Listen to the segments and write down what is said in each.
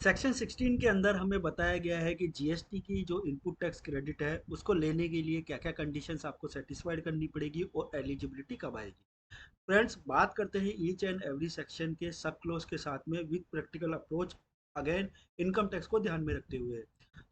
Section 16 के अंदर हमें बताया गया है कि जीएसटी की जो इनपुट टैक्स क्रेडिट है उसको लेने के लिए क्या क्या कंडीशंस आपको सेटिस्फाइड करनी पड़ेगी और एलिजिबिलिटी कब आएगी। फ्रेंड्स, बात करते हैं ईच एंड एवरी सेक्शन के सब क्लोज के साथ में with practical approach, again income tax को ध्यान में रखते हुए।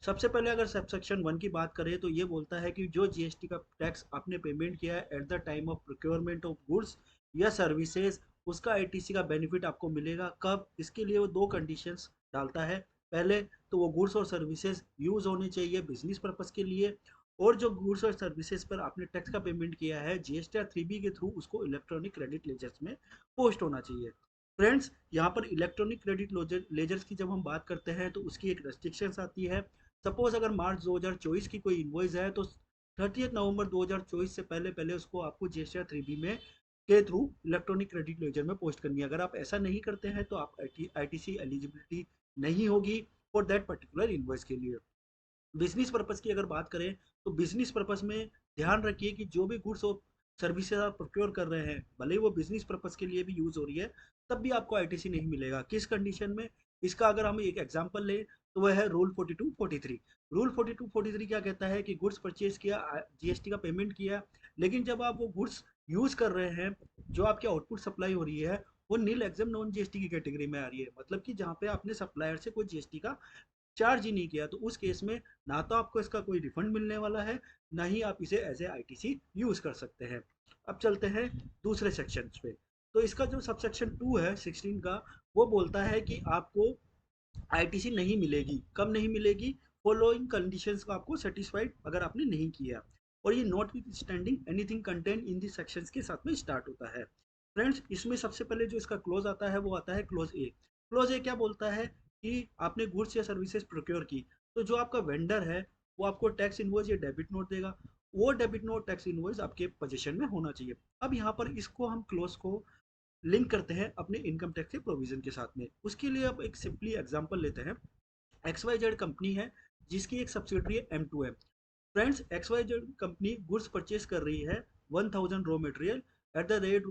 सबसे पहले अगर सब सेक्शन 1 की बात करें तो ये बोलता है कि जो जीएसटी का टैक्स आपने पेमेंट किया है at the time of procurement of goods या सर्विसेज, उसका आईटीसी का बेनिफिट आपको मिलेगा कब। इसके लिए वो दो कंडीशंस डालता है। पहले तो वो गुड्स और सर्विसेज यूज होने चाहिए बिजनेस पर्पज के लिए, और जो गुड्स और सर्विसेज पर आपने टैक्स का पेमेंट किया है जीएसटी 3B के थ्रू, उसको इलेक्ट्रॉनिक क्रेडिट लेजर्स में पोस्ट होना चाहिए। फ्रेंड्स, यहाँ पर इलेक्ट्रॉनिक क्रेडिट लेजर्स की जब हम बात करते हैं तो उसकी एक रेस्ट्रिक्शंस आती है। सपोज अगर मार्च 2024 की कोई इन्वॉइस है तो 30 नवंबर 2024 से पहले पहले उसको आपको जीएसटी 3B में के थ्रू इलेक्ट्रॉनिक क्रेडिट लेजर में पोस्ट करनी है। अगर आप ऐसा नहीं करते हैं तो आप आईटीसी एलिजिबिलिटी नहीं होगी फॉर दैट पर्टिकुलर इन्वॉइस के लिए। बिजनेस पर्पज की अगर बात करें तो बिजनेस पर्पज में ध्यान रखिए कि जो भी गुड्स और सर्विसेज आप प्रोक्योर कर रहे हैं, भले ही वो बिजनेस पर्पज के लिए भी यूज हो रही है, तब भी आपको आईटीसी नहीं मिलेगा। किस कंडीशन में? इसका अगर हम एक एग्जांपल लें तो वह है रूल 4243। रूल 4243 क्या कहता है कि गुड्स परचेज किया, जीएसटी का पेमेंट किया, लेकिन जब आप वो गुड्स यूज कर रहे हैं, जो आपकी आउटपुट सप्लाई हो रही है वो नील एग्जाम नॉन जीएसटी की कैटेगरी में आ रही है, मतलब कि जहाँ पे आपने सप्लायर से कोई जीएसटी का चार्ज ही नहीं किया, तो उस केस में ना तो आपको इसका कोई रिफंड मिलने वाला है, ना ही आप इसे एज ए आईटीसी यूज कर सकते हैं। अब चलते हैं दूसरे सेक्शन पे। तो इसका जो सब सेक्शन 2 है 16 का, वो बोलता है कि आपको आईटीसी नहीं मिलेगी। कब नहीं मिलेगी? फॉलोइंग कंडीशंस को आपको सेटिस्फाइड अगर आपने नहीं किया, और ये not with standing anything content in the sections के साथ में स्टार्ट होता है। फ्रेंड्स, इसमें सबसे पहले जो इसका क्लोज आता है वो आता है क्लोज ए। क्लोज ए क्या बोलता है कि आपने गुड्स या सर्विसेज प्रोक्योर की, तो जो आपका वेंडर है वो आपको टैक्स इनवॉइस या डेबिट नोट देगा। वो डेबिट नोट टैक्स इनवॉइस आपके पोजीशन में होना चाहिए। अब यहाँ पर इसको हम क्लोज को लिंक करते हैं अपने इनकम टैक्स के प्रोविजन के साथ में। उसके लिए अब एक सिंपली एग्जांपल लेते हैं। एक्स वाई जेड कंपनी है जिसकी एक सब्सिडरी है M2M। Friends, X Y Z company goods purchase कर रही है 1000 raw material at the rate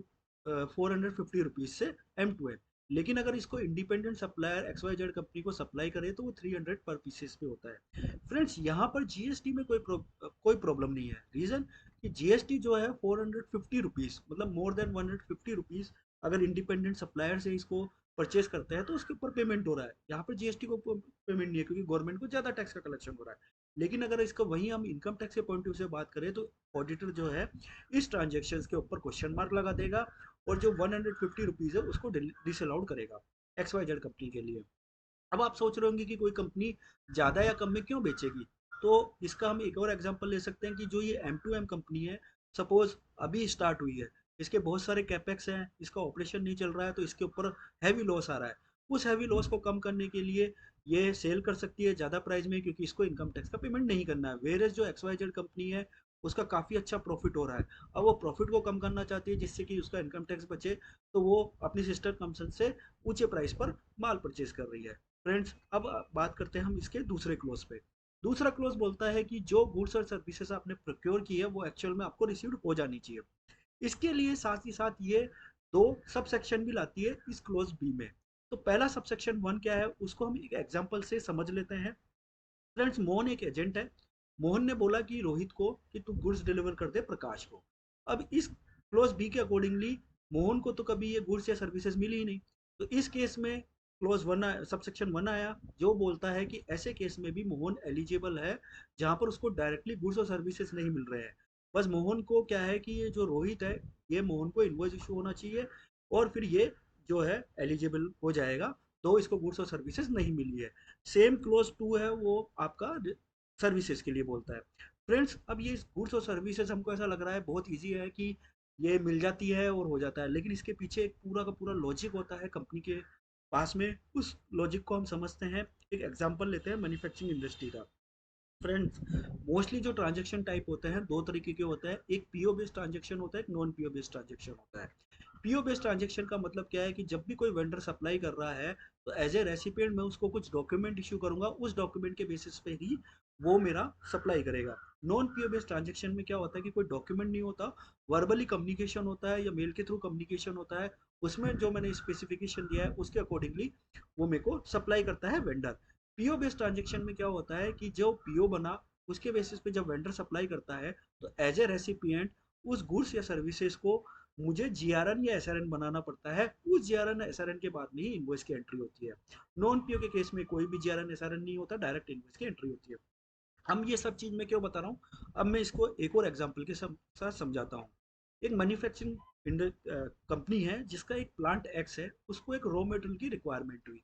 450 rupees से M2M। लेकिन अगर इसको independent supplier X Y Z company को सप्लाई करे तो वो 300 पर पीसेस पे होता है। फ्रेंड्स, यहाँ पर जीएसटी में कोई प्रॉब्लम नहीं है। रीजन कि जीएसटी जो है 450 रुपीज, मतलब मोर देन 150 रुपीज, अगर इंडिपेंडेंट सप्लायर से इसको परचेज करते हैं तो उसके ऊपर पेमेंट हो रहा है। यहाँ पर जीएसटी को पेमेंट नहीं है क्योंकि गवर्नमेंट को ज्यादा टैक्स का कलेक्शन हो रहा है। लेकिन अगर इसका वही हम इनकम टैक्स के पॉइंट ऑफ व्यू से बात करें तो ऑडिटर जो है इस ट्रांजेक्शन के ऊपर क्वेश्चन मार्क लगा देगा, और जो 150 रुपीज है उसको डिसअलाउड करेगा एक्स वाई जेड कंपनी के लिए। अब आप सोच रहे होंगे कि कोई कंपनी ज़्यादा या कम में क्यों बेचेगी। तो इसका हम एक और एग्जांपल ले सकते हैं कि जो ये M2M कंपनी है, सपोज अभी स्टार्ट हुई है, इसके बहुत सारे कैपेक्स हैं, इसका ऑपरेशन नहीं चल रहा है, तो इसके ऊपर हैवी लॉस आ रहा है। उस हैवी लॉस को कम करने के लिए ये सेल कर सकती है ज़्यादा प्राइस में, क्योंकि इसको इनकम टैक्स का पेमेंट नहीं करना है। वेरेज जो XYZ कंपनी है उसका काफ़ी अच्छा प्रॉफिट हो रहा है। अब वो प्रॉफिट को कम करना चाहती है जिससे कि उसका इनकम टैक्स बचे, तो वो अपनी सिस्टर कंपनी से ऊंचे प्राइस पर माल परचेज कर रही है। फ्रेंड्स, अब बात करते हैं हम इसके दूसरे क्लोज पे। दूसरा क्लोज बोलता है कि जो गुड्स और सर्विसेज आपने प्रोक्योर की है वो एक्चुअल में आपको रिसीव्ड हो जानी चाहिए। इसके लिए साथ ही साथ ये दो सब सेक्शन भी लाती है इस क्लोज बी में। तो पहला सब सेक्शन 1 क्या है उसको हम एक एग्जांपल से समझ लेते हैं। फ्रेंड्स, मोहन एक एजेंट है। मोहन ने बोला कि रोहित को कि तू गुड्स डिलीवर कर दे प्रकाश को। अब इस क्लोज बी के अकॉर्डिंगली मोहन को तो कभी ये गुड्स या सर्विसेज मिली ही नहीं। तो इस केस में क्लोज 1 सब सेक्शन 1 आया जो बोलता है कि ऐसे केस में भी मोहन एलिजिबल है जहां पर उसको डायरेक्टली गुड्स और सर्विसेज नहीं मिल रहे हैं। बस मोहन को क्या है कि ये जो रोहित है, ये मोहन को इनवॉइस इशू होना चाहिए, और फिर ये जो है एलिजिबल हो जाएगा, तो इसको गुड्स और सर्विसेज नहीं मिली है। सेम क्लोज 2 है वो आपका सर्विसेज के लिए बोलता है। फ्रेंड्स, अब ये गुड्स और सर्विसेज हमको ऐसा लग रहा है बहुत ईजी है कि ये मिल जाती है और हो जाता है, लेकिन इसके पीछे एक पूरा का पूरा लॉजिक होता है कंपनी के पास में। उस लॉजिक को हम समझते हैं। एक एग्जांपल लेते हैं मैन्युफैक्चरिंग इंडस्ट्री का। फ्रेंड्स, मोस्टली जो ट्रांजेक्शन टाइप होते हैं दो तरीके के होते हैं। एक पीओ बेस्ड ट्रांजेक्शन होता है, एक नॉन पीओ बेस्ड ट्रांजेक्शन होता है। पीओ बेस्ड ट्रांजेक्शन का मतलब क्या है कि जब भी कोई वेंडर सप्लाई कर रहा है तो एज ए रेसिपिएंट मैं उसको कुछ डॉक्यूमेंट इशू करूंगा, उस डॉक्यूमेंट के बेसिस पे ही वो मेरा सप्लाई करेगा। नॉन पीओ बेस्ड ट्रांजेक्शन में क्या होता है कि कोई डॉक्यूमेंट नहीं होता, वर्बली कम्युनिकेशन होता है या मेल के थ्रू कम्युनिकेशन होता है। उसमें जो मैंने स्पेसिफिकेशन दिया है उसके अकॉर्डिंगली वो मेरे को सप्लाई करता है वेंडर। पीओ बेस्ड ट्रांजेक्शन में क्या होता है कि जो पीओ बना उसके बेसिस पे जब वेंडर सप्लाई करता है तो एज ए रेसिपिएंट उस गुड्स या सर्विसेज को मुझे जीआरएन या एसआरएन बनाना पड़ता है। उस जीआरएन एसआरएन के बाद में ही इनवॉइस की एंट्री होती है। नॉन पीओ के केस में कोई भी जीआरएन एसआरएन नहीं होता, डायरेक्ट इनवॉइस की एंट्री होती है। हम ये सब चीज मैं क्यों बता रहा हूँ, अब मैं इसको एक और एग्जांपल के साथ समझाता हूँ। एक मैन्युफैक्चरिंग कंपनी है जिसका एक प्लांट एक्स है, उसको एक रॉ मटेरियल की रिक्वायरमेंट हुई।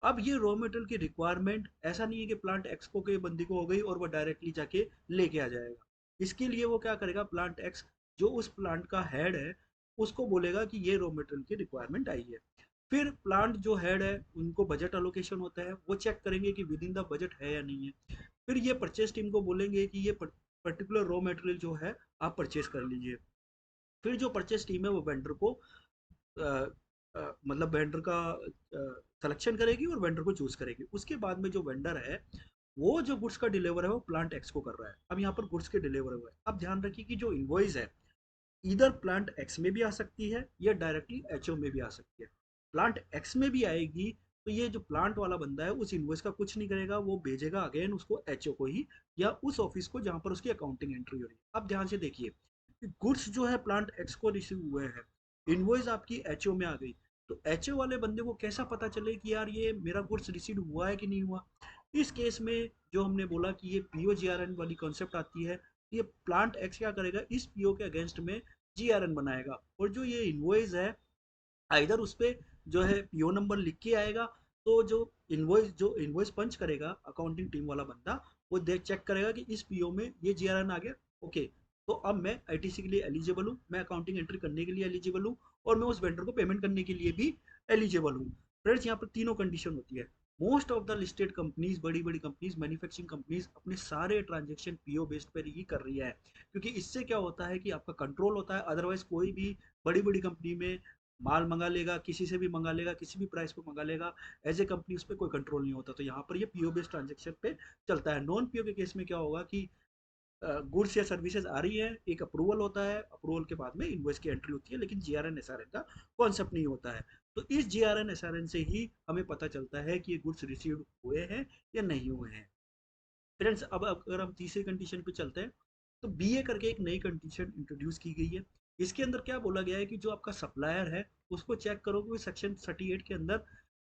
अब ये रॉ मटेरियल की रिक्वायरमेंट ऐसा नहीं है कि प्लांट एक्स को के बंदी को हो गई और वो डायरेक्टली जाके लेके आ जाएगा। इसके लिए वो क्या करेगा, प्लांट एक्स जो उस प्लांट का हेड है उसको बोलेगा कि ये रॉ मटेरियल की रिक्वायरमेंट आई है। फिर प्लांट जो हेड है उनको बजट अलोकेशन होता है, वो चेक करेंगे कि विद इन द बजट है या नहीं है। फिर ये परचेस टीम को बोलेंगे कि ये पर्टिकुलर रॉ मटेरियल जो है आप परचेस कर लीजिए। फिर जो परचेस टीम है वो वेंडर को मतलब वेंडर का सिलेक्शन करेगी और वेंडर को चूज करेगी। उसके बाद में जो वेंडर है वो जो गुड्स का डिलीवर है वो प्लांट एक्स को कर रहा है। अब यहाँ पर गुड्स के डिलीवर हुआ है। अब ध्यान रखिए कि जो इनवॉइस है इधर प्लांट एक्स में भी आ सकती है या डायरेक्टली एचओ में भी आ सकती है। प्लांट एक्स में भी आएगी तो ये जो प्लांट वाला बंदा है उस इनवॉइस का कुछ नहीं करेगा, वो भेजेगा अगेन उसको एचओ को ही या उस ऑफिस को जहां पर उसकी अकाउंटिंग एंट्री हो रही है। अब ध्यान से देखिए कि गुड्स जो है प्लांट एक्स को रिसीव हुए हैं, इनवॉइस आपकी एचओ में आ गई, तो एचओ वाले बंदे को कैसा पता चले कि यार ये मेरा गुड्स रिसीव हुआ है कि नहीं हुआ। इस केस में जो हमने बोला कि ये पीओजीआरएन वाली कॉन्सेप्ट आती है। ये प्लांट एक्स क्या करेगा, इस पीओ के अगेंस्ट में जीआरएन बनाएगा और जो ये इनवॉइस है इधर उस पे जो है पीओ नंबर लिख के आएगा। तो जो इनवॉइस पंच करेगा अकाउंटिंग टीम वाला बंदा, वो देख चेक करेगा कि इस पीओ में ये जीआरएन आ गया। ओके, तो अब मैं आईटीसी के लिए एलिजिबल हूँ, मैं अकाउंटिंग एंट्री करने के लिए एलिजिबल हूँ और मैं उस वेंडर को पेमेंट करने के लिए भी एलिजिबल हूँ। फ्रेंड्स यहाँ पर तीनों कंडीशन होती है। Most of the listed companies, बड़ी बड़ी कंपनीज, मैन्युफैक्चरिंग कंपनीज अपने सारे ट्रांजेक्शन पीओ बेस्ड पर ही कर रही है, क्योंकि इससे क्या होता है कि आपका कंट्रोल होता है। अदरवाइज कोई भी बड़ी बड़ी कंपनी में माल मंगा लेगा, किसी से भी मंगा लेगा, किसी भी प्राइस पे मंगा लेगा, एज ए कंपनी उस पर कोई कंट्रोल नहीं होता। तो यहाँ पर ये पीओ बेस्ड ट्रांजेक्शन पे चलता है। नॉन पीओ के केस में क्या होगा कि गुड्स या सर्विसेज आ रही है, एक अप्रूवल होता है, अप्रूवल के बाद में इनवॉइस की एंट्री होती है, लेकिन जीआरएन एसआरएन का कॉन्सेप्ट नहीं होता है। तो इस जीआरएन एसआरएन से ही हमें पता चलता है कि ये गुड्स रिसीव हुए हैं या नहीं हुए हैं। फ्रेंड्स अब अगर हम तीसरी कंडीशन पे चलते हैं, तो बीए करके एक नई कंडीशन इंट्रोड्यूस की गई है। इसके अंदर क्या बोला गया है कि जो आपका सप्लायर है उसको चेक करो कि सेक्शन 38 के अंदर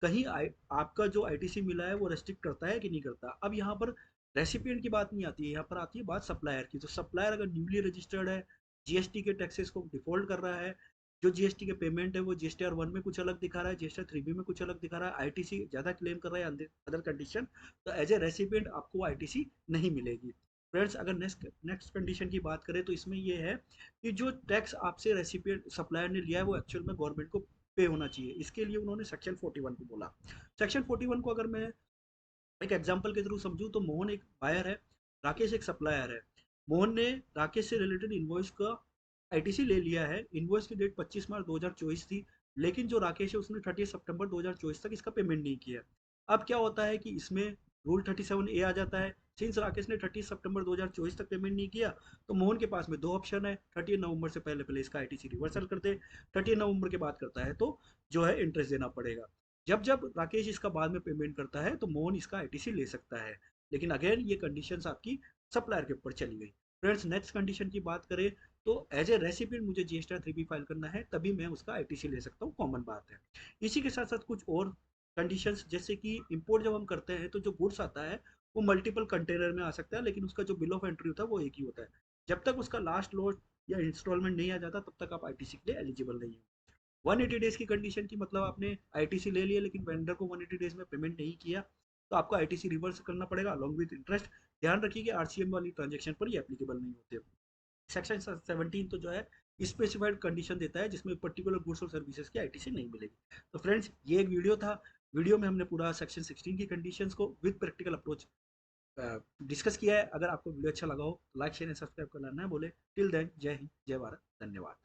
कहीं आपका जो आईटीसी मिला है वो रेस्ट्रिक्ट करता है कि नहीं करता। अब यहाँ पर रेसिपिएंट की बात नहीं आती है, यहाँ पर आती है बात सप्लायर की। तो सप्लायर अगर न्यूली रजिस्टर्ड है, जीएसटी के टैक्सेस को डिफॉल्ट कर रहा है, जो जीएसटी के पेमेंट है वो जीएसटीआर 1 में कुछ अलग दिखा रहा है, जीएसटीआर 3 में कुछ अलग दिखा रहा है, आईटीसी ज्यादा क्लेम कर रहा है अदर कंडीशन, तो एज ए रेसिपिएंट आपको आईटीसी नहीं मिलेगी। फ्रेंड्स अगर नेक्स्ट नेक्स्ट कंडीशन की बात करें तो इसमें ये है कि जो टैक्स आपसे रेसिपिएंट सप्लायर ने लिया है वो एक्चुअल में गवर्नमेंट को पे होना चाहिए। इसके लिए उन्होंने सेक्शन 41 को बोला। सेक्शन 41 को अगर मैं एक एग्जांपल के थ्रू समझूं तो मोहन एक बायर है, राकेश एक सप्लायर है। मोहन ने राकेश से रिलेटेड इनवॉइस का आईटीसी ले लिया है। इनवॉइस की डेट 25 मार्च 2024 थी, लेकिन जो राकेश है उसने 30 सितंबर 2024 तक इसका पेमेंट नहीं किया। अब क्या होता है कि इसमें रूल 37A आ जाता है। सिंस राकेश ने 30 सितंबर 2024 तक पेमेंट नहीं किया, तो मोहन के पास में दो ऑप्शन है। 30 नवंबर से पहले पहले इसका आईटीसी रिवर्सल कर दे, 30 नवंबर के बाद करता है तो जो है इंटरेस्ट देना पड़ेगा। जब जब राकेश इसका बाद में पेमेंट करता है तो मोहन इसका आईटीसी ले सकता है। लेकिन अगेन ये कंडीशंस आपकी सप्लायर के ऊपर चली गई। फ्रेंड्स नेक्स्ट कंडीशन की बात करें तो एज ए रेसिपिएंट मुझे जीएसटी 3B फाइल करना है, तभी मैं उसका आईटीसी ले सकता हूँ, कॉमन बात है। इसी के साथ साथ कुछ और कंडीशंस, जैसे कि इंपोर्ट जब हम करते हैं तो जो गुड्स आता है वो मल्टीपल कंटेनर में आ सकता है, लेकिन उसका जो बिल ऑफ एंट्री होता है वो एक ही होता है। जब तक उसका लास्ट लोड या इंस्टॉलमेंट नहीं आ जाता तब तक आप आईटीसी के लिए एलिजिबल नहीं हो। 180 डेज की कंडीशन की मतलब आपने आईटीसी ले लिया लेकिन वेंडर को 180 डेज में पेमेंट नहीं किया, तो आपको आईटीसी रिवर्स करना पड़ेगा अलॉन्ग विद इंटरेस्ट। ध्यान रखिए कि आरसीएम वाली ट्रांजेक्शन पर ये एप्लीकेबल नहीं होते। सेक्शन 17 तो जो है स्पेसिफाइड कंडीशन देता है जिसमें पर्टिकुलर गुड्स और सर्विसेज की आईटीसी नहीं मिलेगी। तो फ्रेंड्स ये एक वीडियो था। वीडियो में हमने पूरा सेक्शन 16 की कंडीशंस को विद प्रैक्टिकल अप्रोच डिस्कस किया है। अगर आपको वीडियो अच्छा लगा हो, लाइक शेयर एंड सब्सक्राइब करना ना बोले। टिल देन, जय हिंद, जय भारत, धन्यवाद।